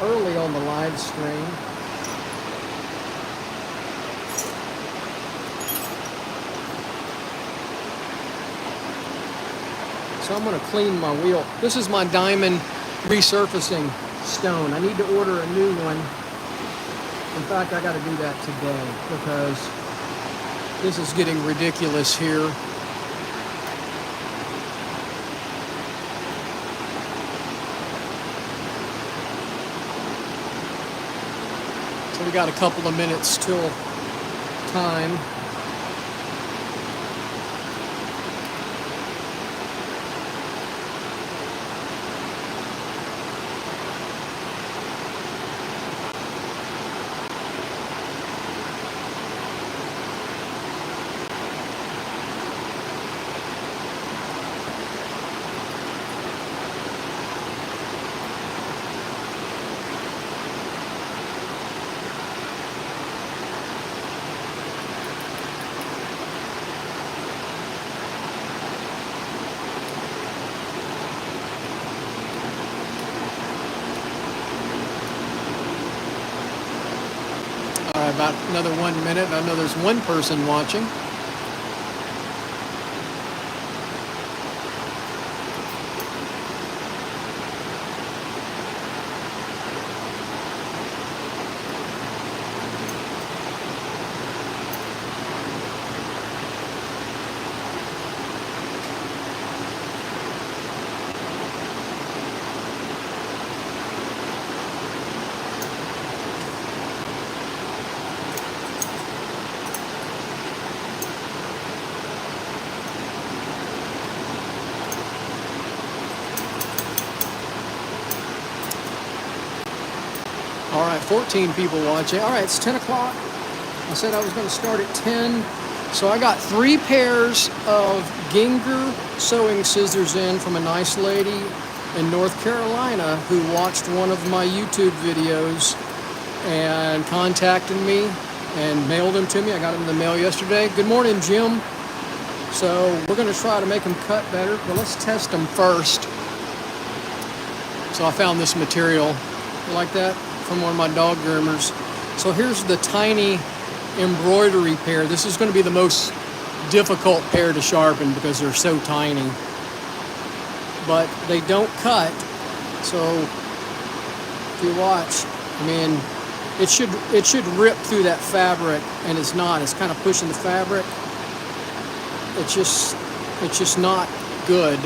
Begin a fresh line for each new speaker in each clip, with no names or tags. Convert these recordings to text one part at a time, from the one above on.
early on the live stream. So I'm going to clean my wheel. This is my diamond resurfacing stone. I need to order a new one. In fact, I got to do that today because this is getting ridiculous here. So we got a couple of minutes till time. About another 1 minute. I know there's one person watching. All right, 14 people watching. All right, it's 10 o'clock. I said I was going to start at 10. So I got 3 pairs of Ginger sewing scissors in from a nice lady in North Carolina who watched one of my YouTube videos and contacted me and mailed them to me. I got them in the mail yesterday. Good morning, Jim. So we're going to try to make them cut better, but let's test them first. So I found this material. You like that? From one of my dog groomers. So here's the tiny embroidery pair. This is going to be the most difficult pair to sharpen because they're so tiny. But they don't cut. So if you watch, I mean, it should rip through that fabric, and it's not. It's kind of pushing the fabric. It's just not good.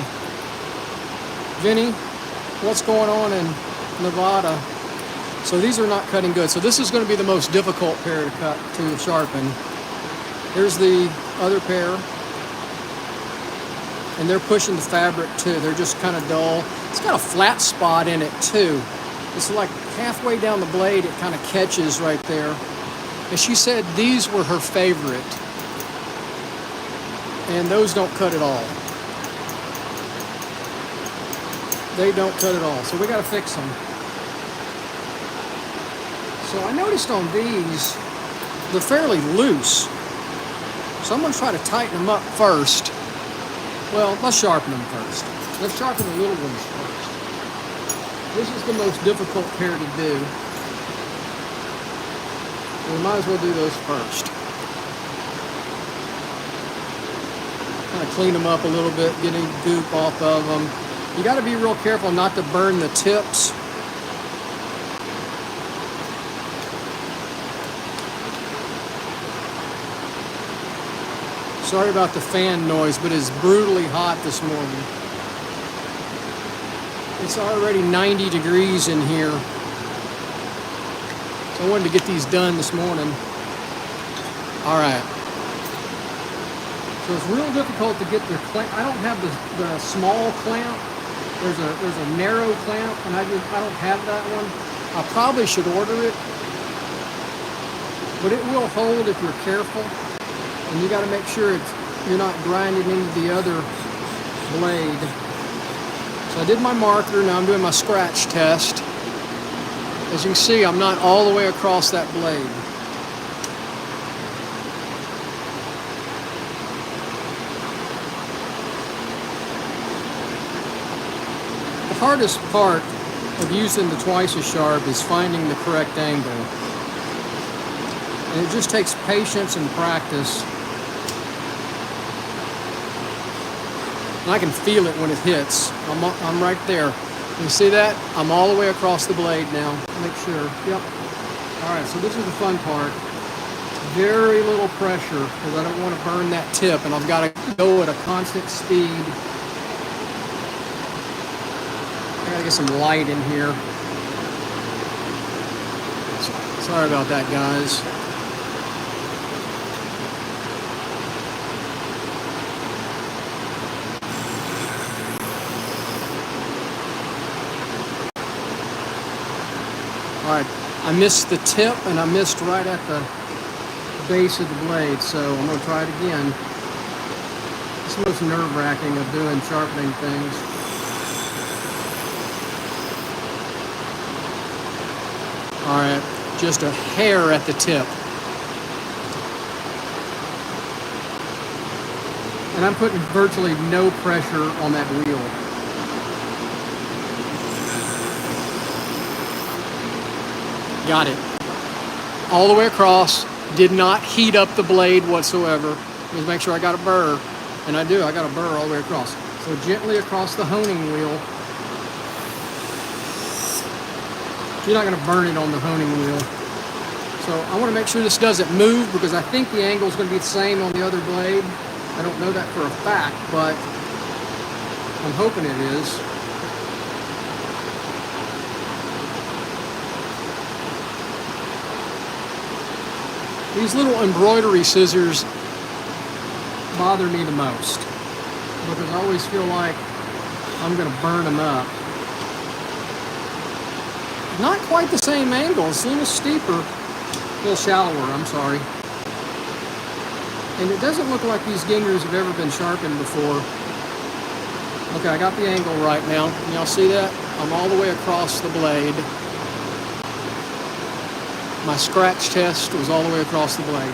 Vinny, what's going on in Nevada? So these are not cutting good. So this is going to be the most difficult pair to cut, to sharpen. Here's the other pair. And they're pushing the fabric too. They're just kind of dull. It's got a flat spot in it too. It's like halfway down the blade, it kind of catches right there. And she said these were her favorite. And those don't cut at all. They don't cut at all. So we got to fix them. So I noticed on these, they're fairly loose. So I'm going to try to tighten them up first. Well, let's sharpen them first. Let's sharpen the little ones first. This is the most difficult pair to do. We might as well do those first. Kind of clean them up a little bit, get any goop off of them. You got to be real careful not to burn the tips. Sorry about the fan noise, but it's brutally hot this morning. It's already 90 degrees in here. So I wanted to get these done this morning. All right. So it's real difficult to get the clamp. I don't have the small clamp. There's a narrow clamp, and I don't have that one. I probably should order it, but it will hold if you're careful. And you got to make sure you're not grinding into the other blade. So I did my marker, now I'm doing my scratch test. As you can see, I'm not all the way across that blade. The hardest part of using the twice as sharp is finding the correct angle. And it just takes patience and practice. And I can feel it when it hits. I'm right there. You see that? I'm all the way across the blade now. Make sure. Yep. All right, so this is the fun part. Very little pressure because I don't want to burn that tip, and I've got to go at a constant speed. I got to get some light in here. Sorry about that, guys. All right, I missed the tip and I missed right at the base of the blade, so I'm going to try it again. It's the most nerve-wracking of doing sharpening things. All right, just a hair at the tip. And I'm putting virtually no pressure on that wheel. Got it. All the way across. Did not heat up the blade whatsoever. Just make sure I got a burr. And I do, I got a burr all the way across. So gently across the honing wheel. You're not going to burn it on the honing wheel. So I want to make sure this doesn't move because I think the angle is going to be the same on the other blade. I don't know that for a fact, but I'm hoping it is. These little embroidery scissors bother me the most because I always feel like I'm going to burn them up. Not quite the same angle, it's a little steeper, a little shallower, I'm sorry. And it doesn't look like these gingers have ever been sharpened before. Okay, I got the angle right now. Can y'all see that? I'm all the way across the blade. My scratch test was all the way across the blade.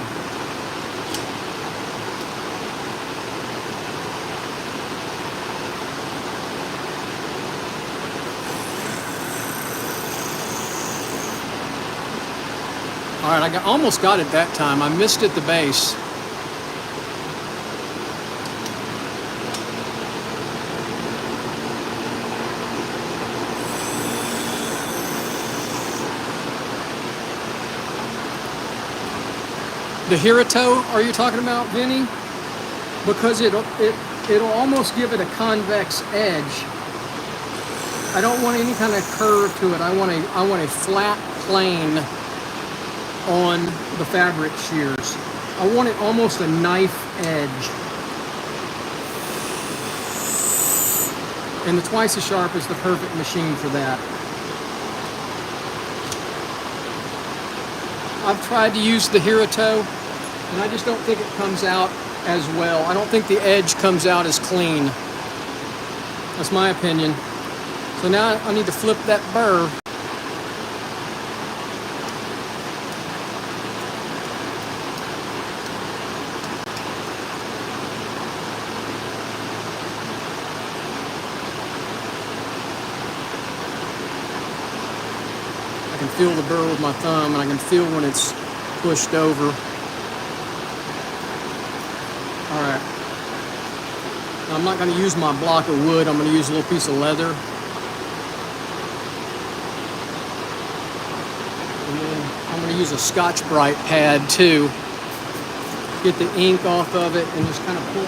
All right, I almost got it that time. I missed at the base. The Hirito, are you talking about, Vinny? Because it'll almost give it a convex edge. I don't want any kind of curve to it. I want a flat plane on the fabric shears. I want it almost a knife edge. And the twice as sharp is the perfect machine for that. I've tried to use the Hirito, and I just don't think it comes out as well. I don't think the edge comes out as clean. That's my opinion. So now I need to flip that burr. I can feel the burr with my thumb, and I can feel when it's pushed over. All right. Now I'm not going to use my block of wood. I'm going to use a little piece of leather. And then I'm going to use a Scotch-Brite pad too. Get the ink off of it and just kind of pull.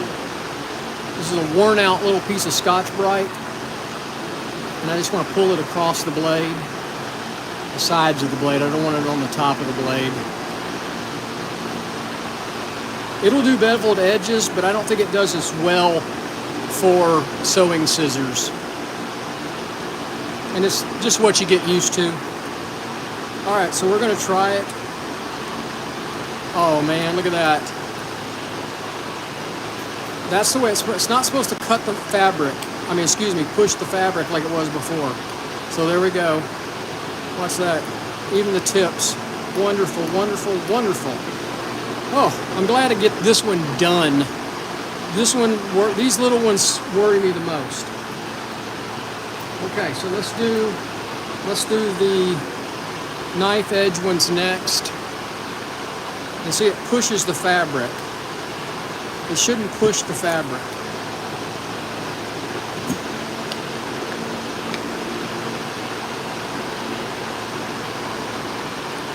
This is a worn out little piece of Scotch-Brite. And I just want to pull it across the blade. The sides of the blade. I don't want it on the top of the blade. It'll do beveled edges, but I don't think it does as well for sewing scissors. And it's just what you get used to. All right, so we're going to try it. Oh man, look at that. That's the way it's not supposed to cut the fabric. Push the fabric like it was before. So there we go. Watch that. Even the tips. Wonderful, wonderful, wonderful. Oh, I'm glad to get this one done. These little ones worry me the most. Okay, so let's do Let's do the knife edge ones next. And see, it pushes the fabric. It shouldn't push the fabric.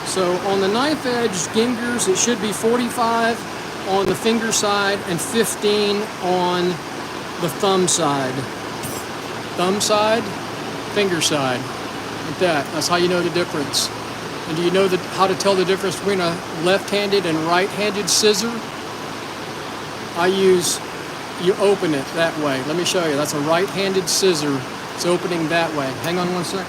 So on the knife edge gingers, it should be 45 on the finger side and 15 on the thumb side. Thumb side, finger side. Like that. That's how you know the difference. And do you know how to tell the difference between a left-handed and right-handed scissor? You open it that way. Let me show you. That's a right-handed scissor. It's opening that way. Hang on one second.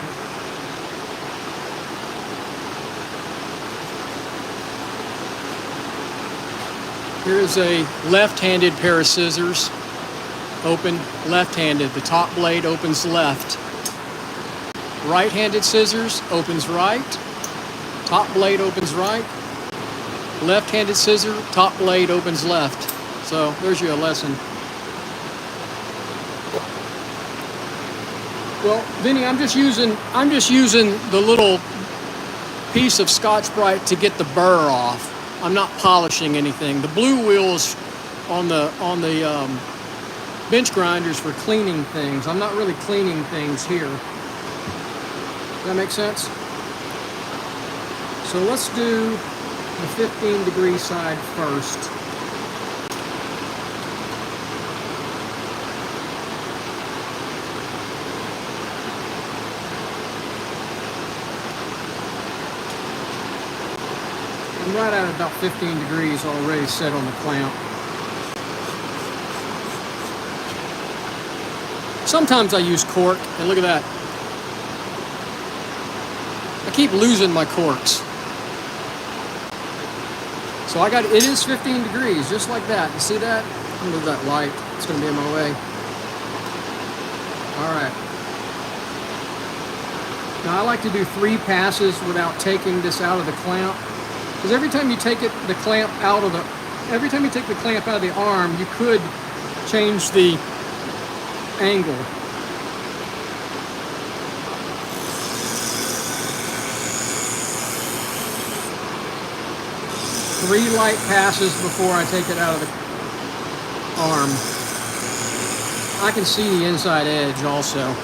Here is a left-handed pair of scissors. Open left-handed. The top blade opens left. Right-handed scissors opens right. Top blade opens right. Left-handed scissor, top blade opens left. So there's your lesson. Well, Vinny, I'm just using the little piece of Scotch-Brite to get the burr off. I'm not polishing anything. The blue wheels on the bench grinders for cleaning things. I'm not really cleaning things here. Does that make sense? So let's do the 15-degree side first. I'm right at about 15 degrees already set on the clamp. Sometimes I use cork, and look at that. I keep losing my corks. So it is 15 degrees, just like that. You see that? I'm gonna move that light. It's gonna be in my way. All right. Now I like to do 3 passes without taking this out of the clamp. Because every time you take the clamp out of the arm, you could change the angle. Three light passes before I take it out of the arm. I can see the inside edge also,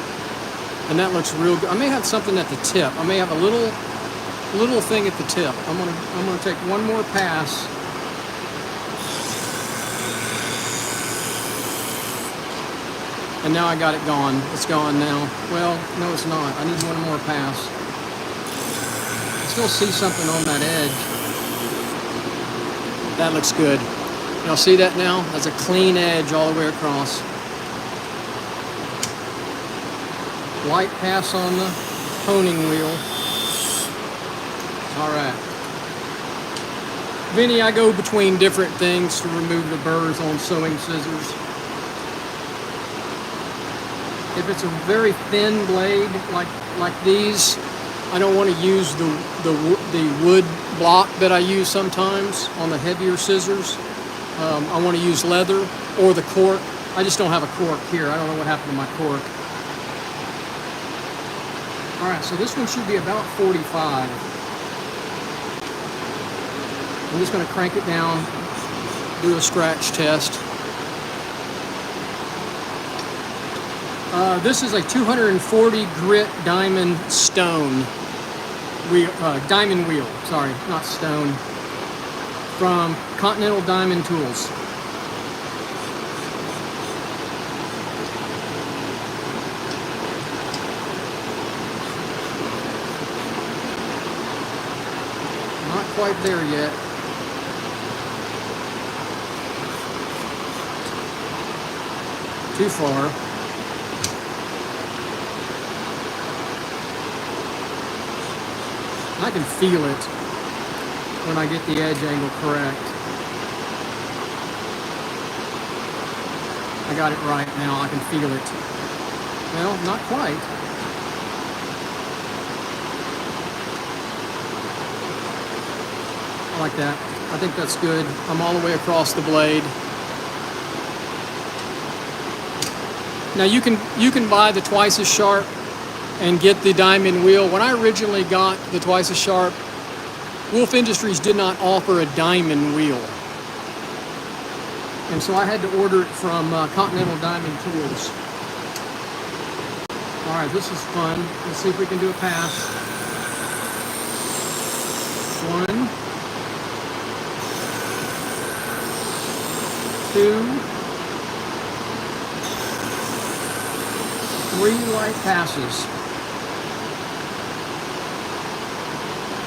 and that looks real good. I may have something at the tip. I may have a little thing at the tip. I'm gonna take one more pass. And now I got it gone. It's gone now. Well, no, it's not. I need one more pass. I still see something on that edge. That looks good. Y'all see that now? That's a clean edge all the way across. Light pass on the honing wheel. All right. Vinny, I go between different things to remove the burrs on sewing scissors. If it's a very thin blade like these, I don't want to use the wood block that I use sometimes on the heavier scissors. I want to use leather or the cork. I just don't have a cork here. I don't know what happened to my cork. All right, so this one should be about 45. I'm just going to crank it down, do a scratch test. This is a 240 grit diamond stone wheel, diamond wheel. Sorry, not stone. From Continental Diamond Tools. Not quite there yet. Too far. I can feel it when I get the edge angle correct. I got it right now. I can feel it. Well, not quite. I like that. I think that's good. I'm all the way across the blade. Now you can buy the twice as sharp and get the diamond wheel. When I originally got the twice as sharp, Wolf Industries did not offer a diamond wheel. And so I had to order it from Continental Diamond Tools. All right, this is fun. Let's see if we can do a pass. 1, 2, 3 light passes.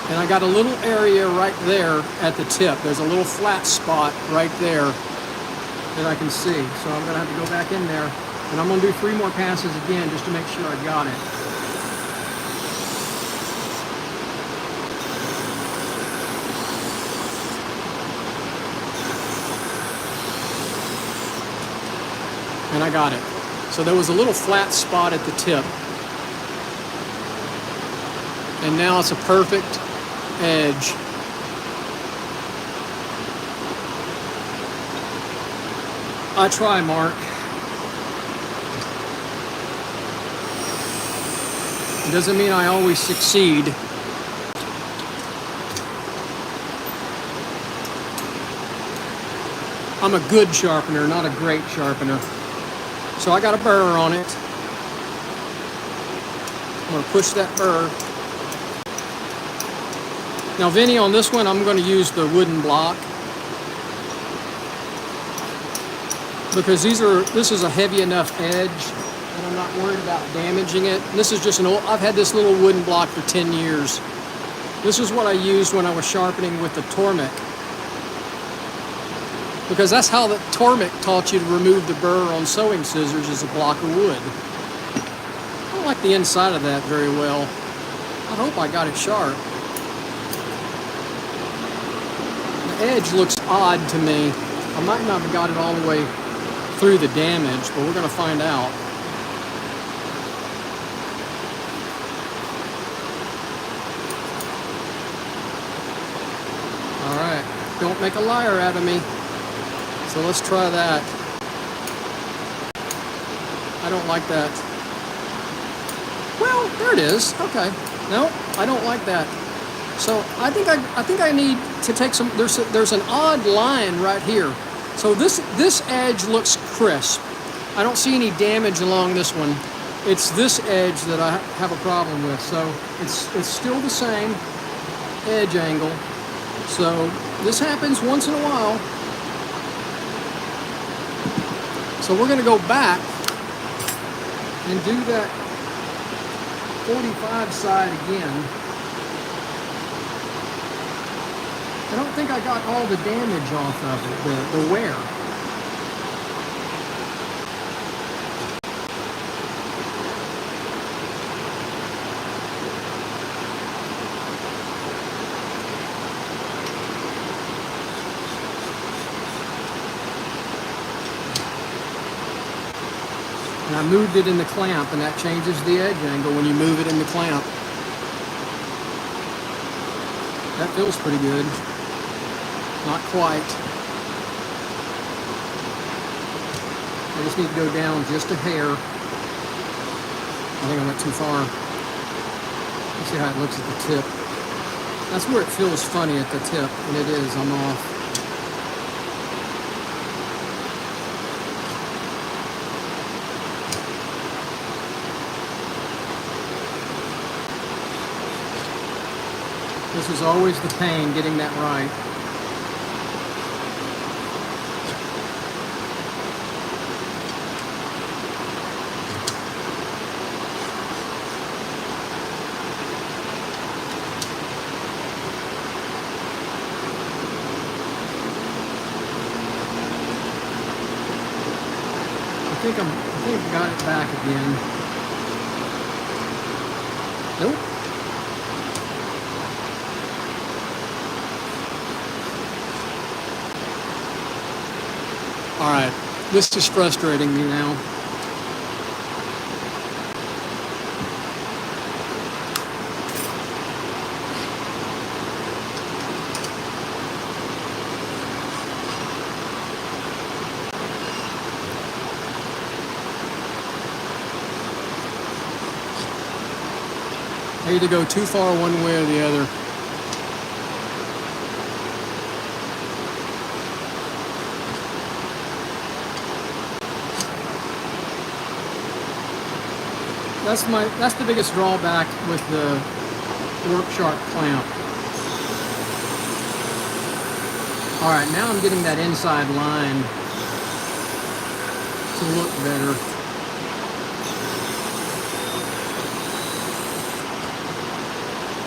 And I got a little area right there at the tip. There's a little flat spot right there that I can see. So I'm gonna have to go back in there, and I'm gonna do 3 more passes again just to make sure I got it. And I got it. So there was a little flat spot at the tip. And now it's a perfect edge. I try, Mark. It doesn't mean I always succeed. I'm a good sharpener, not a great sharpener. So I got a burr on it. I'm gonna push that burr. Now, Vinny, on this one, I'm gonna use the wooden block because this is a heavy enough edge and I'm not worried about damaging it. This is just I've had this little wooden block for 10 years. This is what I used when I was sharpening with the Tormek, because that's how the Tormek taught you to remove the burr on sewing scissors, is a block of wood. I don't like the inside of that very well. I hope I got it sharp. The edge looks odd to me. I might not have got it all the way through the damage, but we're gonna find out. All right, don't make a liar out of me. So let's try that. I don't like that. Well, there it is. Okay. No, I don't like that. So I think I need to take some. There's an odd line right here. So this edge looks crisp. I don't see any damage along this one. It's this edge that I have a problem with. So it's still the same edge angle. So this happens once in a while. So we're going to go back and do that 45 side again. I don't think I got all the damage off of it, the wear. And I moved it in the clamp, and that changes the edge angle when you move it in the clamp. That feels pretty good. Not quite. I just need to go down just a hair. I think I went too far. Let's see how it looks at the tip. That's where it feels funny, at the tip, and it is. I'm off. This is always the pain, getting that right. I think I've got it back again. Nope. All right, this is frustrating me now. I either go too far one way or the other. That's the biggest drawback with the Work Sharp clamp. All right, now I'm getting that inside line to look better.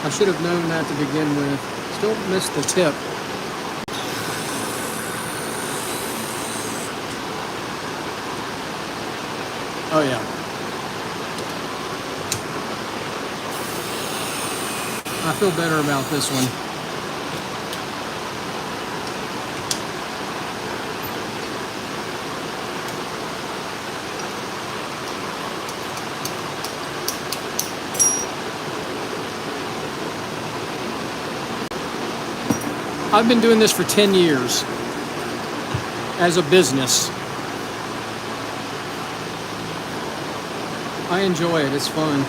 I should have known that to begin with. Still missed the tip. Oh yeah. I feel better about this one. I've been doing this for 10 years as a business. I enjoy it, it's fun.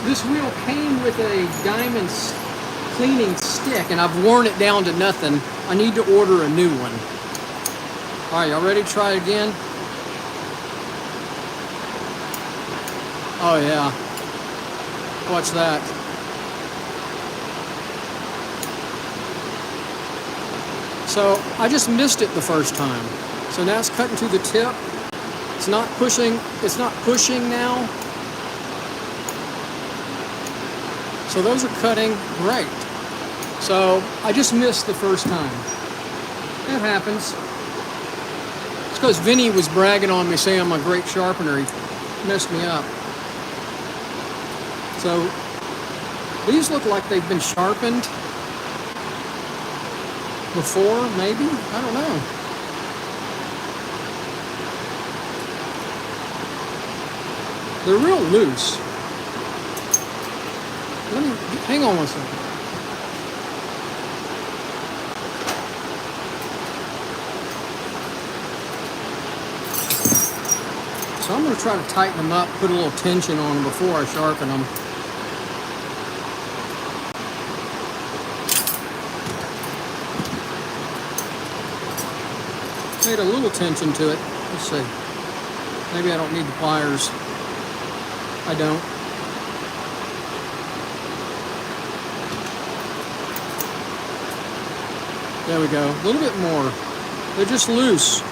This wheel came with a diamond cleaning stick, and I've worn it down to nothing. I need to order a new one. All right, y'all ready to try it again? Oh yeah. Watch that. So I just missed it the first time. So now it's cutting to the tip. It's not pushing now. So those are cutting great. So I just missed the first time. That happens. It's because Vinny was bragging on me saying I'm a great sharpener. He messed me up. So these look like they've been sharpened before, maybe? I don't know. They're real loose. Let me, hang on one second. So I'm going to try to tighten them up, put a little tension on them before I sharpen them. Made a little tension to it. Let's see. Maybe I don't need the pliers. I don't. There we go. A little bit more. They're just loose.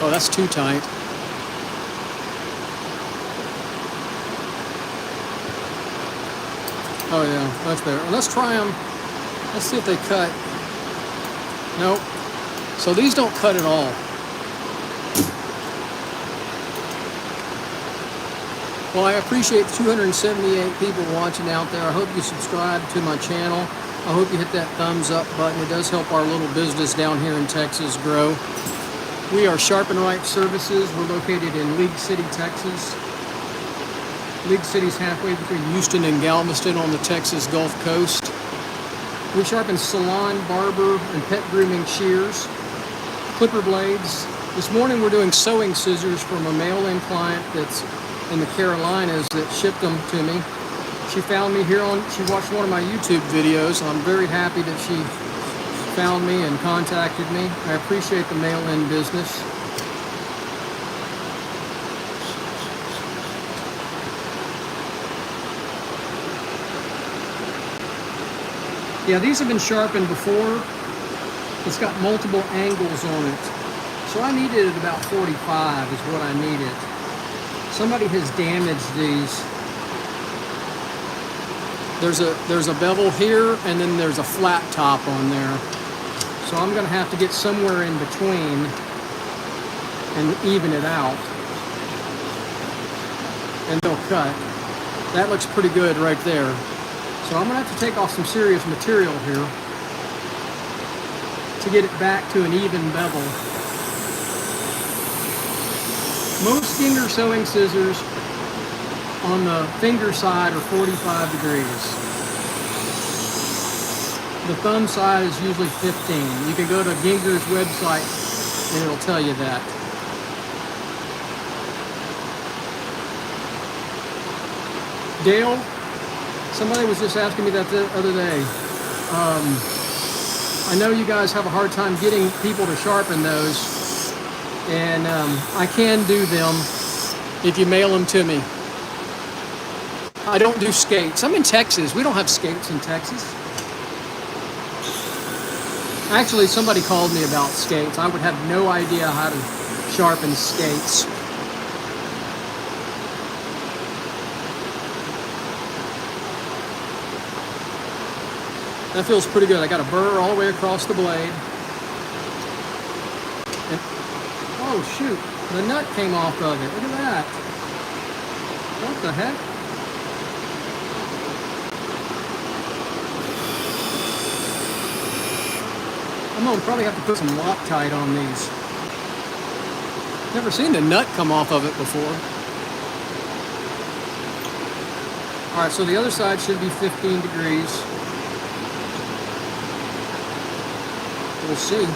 Oh, that's too tight. Oh yeah, much better. Let's try them. Let's see if they cut. Nope. So these don't cut at all. Well, I appreciate the 278 people watching out there. I hope you subscribe to my channel. I hope you hit that thumbs up button. It does help our little business down here in Texas grow. We are Sharpen Right Services. We're located in League City, Texas. League City's halfway between Houston and Galveston on the Texas Gulf Coast. We sharpen salon, barber, and pet grooming shears, clipper blades. This morning we're doing sewing scissors from a mail-in client that's in the Carolinas that shipped them to me. She found me here she watched one of my YouTube videos, and I'm very happy that she found me and contacted me. I appreciate the mail-in business. Yeah, these have been sharpened before. It's got multiple angles on it. So I needed it about 45 is what I needed. Somebody has damaged these. There's a bevel here, and then there's a flat top on there. So I'm gonna have to get somewhere in between and even it out. And they'll cut. That looks pretty good right there. So I'm gonna have to take off some serious material here to get it back to an even bevel. Most finger sewing scissors on the finger side are 45 degrees. The thumb side is usually 15. You can go to Ginger's website and it'll tell you that. Dale, somebody was just asking me that the other day. I know you guys have a hard time getting people to sharpen those, and I can do them if you mail them to me. I don't do skates. I'm in Texas. We don't have skates in Texas. Actually, somebody called me about skates. I would have no idea how to sharpen skates. That feels pretty good. I got a burr all the way across the blade. And, oh shoot, the nut came off of it. Look at that. What the heck? I'm gonna probably have to put some Loctite on these. Never seen the nut come off of it before. All right, so the other side should be 15 degrees. We'll see.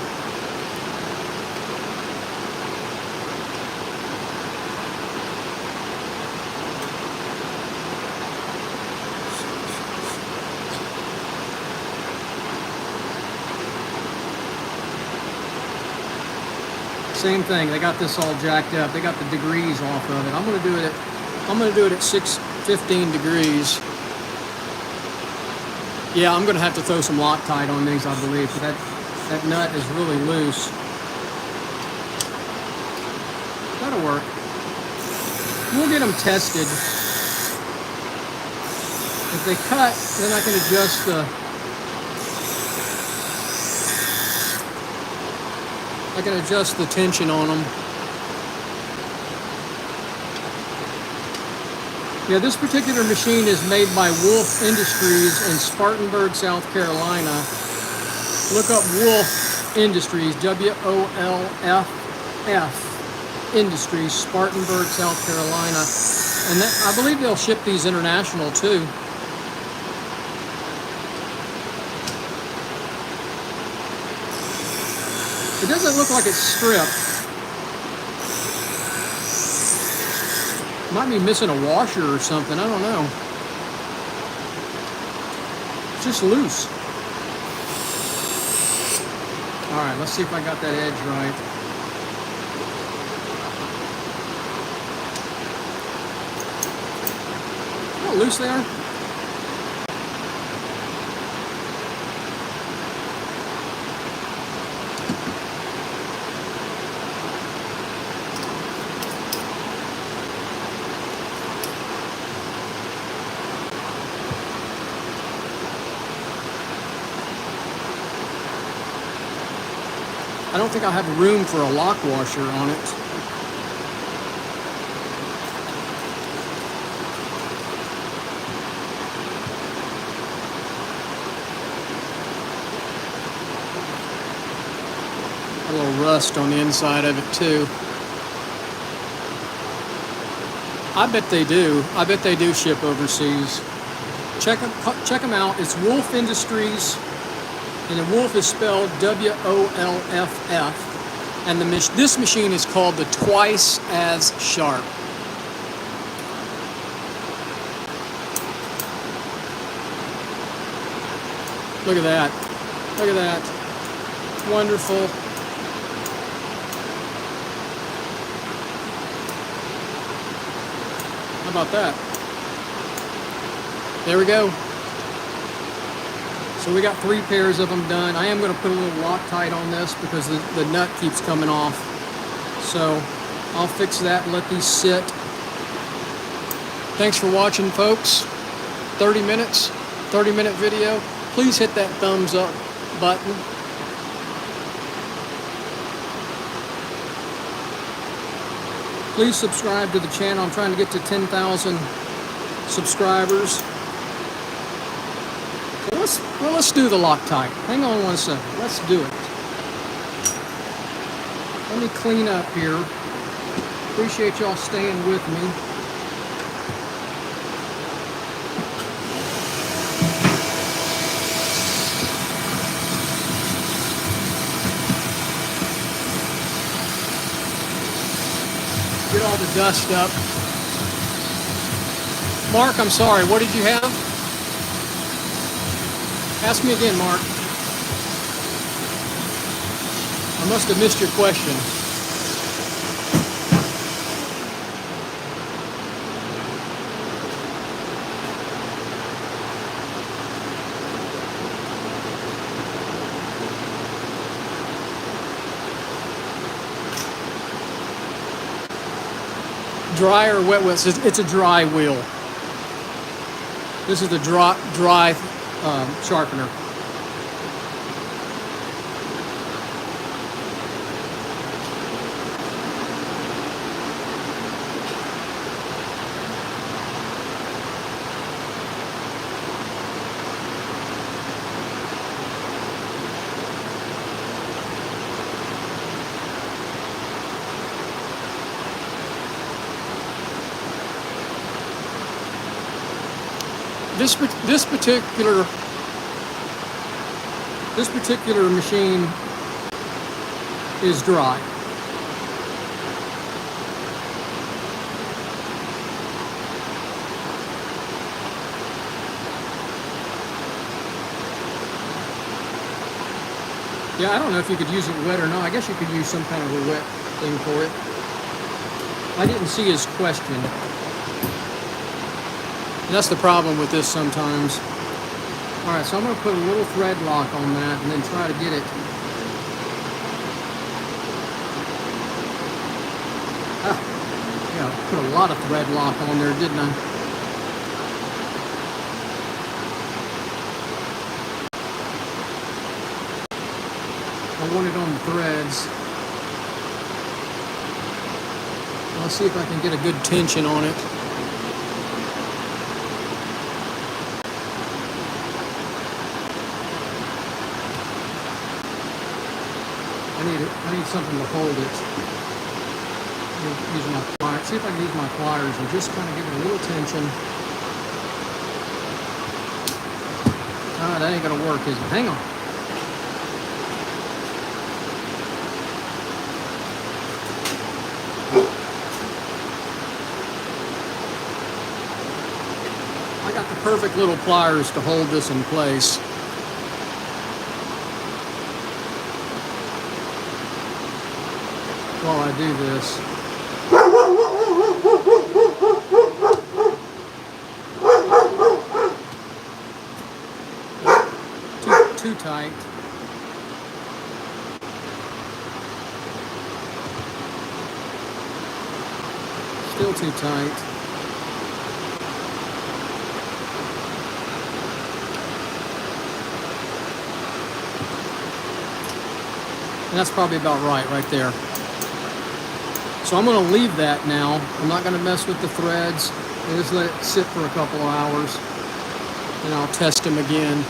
Same thing. They got this all jacked up. They got the degrees off of it. I'm gonna do it at 15 degrees. Yeah, I'm gonna have to throw some Loctite on these, I believe, but that nut is really loose. That'll work. We'll get them tested. If they cut, then I can adjust the tension on them. Yeah, this particular machine is made by Wolf Industries in Spartanburg, South Carolina. Look up Wolf Industries, W-O-L-F-F Industries, Spartanburg, South Carolina. And I believe they'll ship these international too. It doesn't look like it's stripped. Might be missing a washer or something, I don't know. It's just loose. All right, let's see if I got that edge right. Oh, loose there. I don't think I have room for a lock washer on it. A little rust on the inside of it too. I bet they do. I bet they do ship overseas. Check them out. It's Wolf Industries. And the Wolf is spelled W-O-L-F-F. And this machine is called the Twice as Sharp. Look at that. Look at that. Wonderful. How about that? There we go. So we got 3 pairs of them done. I am going to put a little Loctite on this because the nut keeps coming off. So I'll fix that and let these sit. Thanks for watching, folks. 30 minutes, 30-minute video. Please hit that thumbs up button. Please subscribe to the channel. I'm trying to get to 10,000 subscribers. Well, let's do the Loctite. Hang on one second. Let's do it. Let me clean up here. Appreciate y'all staying with me. dust up. Mark, I'm sorry, what did you have? Ask me again, Mark. I must have missed your question. Dry or wet wheel? It's a dry wheel. This is the dry sharpener. This particular machine is dry. Yeah, I don't know if you could use it wet or not. I guess you could use some kind of a wet thing for it. I didn't see his question. That's the problem with this sometimes. All right, so I'm going to put a little thread lock on that and then try to get it. Yeah, I put a lot of thread lock on there, didn't I? I want it on the threads. I'll see if I can get a good tension on it. I need something to hold it. Use my pliers. See if I can use my pliers and just kind of give it a little tension. Ah, that ain't gonna work, is it? Hang on. I got the perfect little pliers to hold this in place. While I do this. Too tight. Still too tight. And that's probably about right there. So I'm going to leave that now. I'm not going to mess with the threads. I'll just let it sit for a couple of hours. And I'll test them again.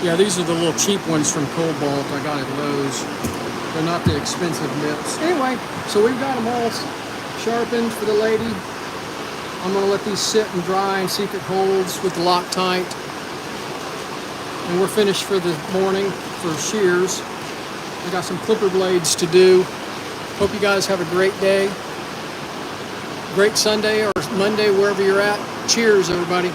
Yeah, these are the little cheap ones from Cobalt I got at Lowe's. They're not the expensive nips. Anyway, so we've got them all sharpened for the lady. I'm going to let these sit and dry and see if it holds with the Loctite. And we're finished for the morning for shears. I got some clipper blades to do. Hope you guys have a great day. Great Sunday or Monday, wherever you're at. Cheers, everybody.